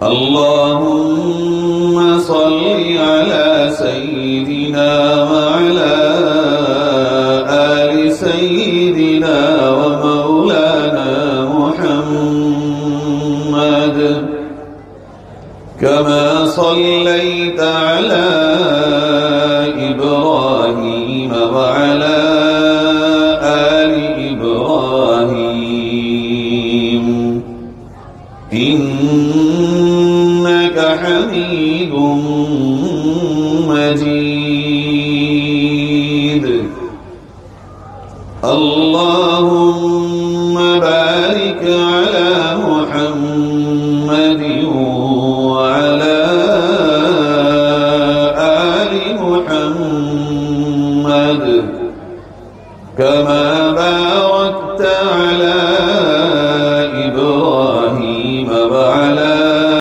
اللهم صل على سيدنا وعلى آل سيدنا ومولانا محمد كما صليت على إبراهيم وعلى آل إبراهيم إنك حميد مجيد. اللهم بارك على محمد وعلى آل محمد كما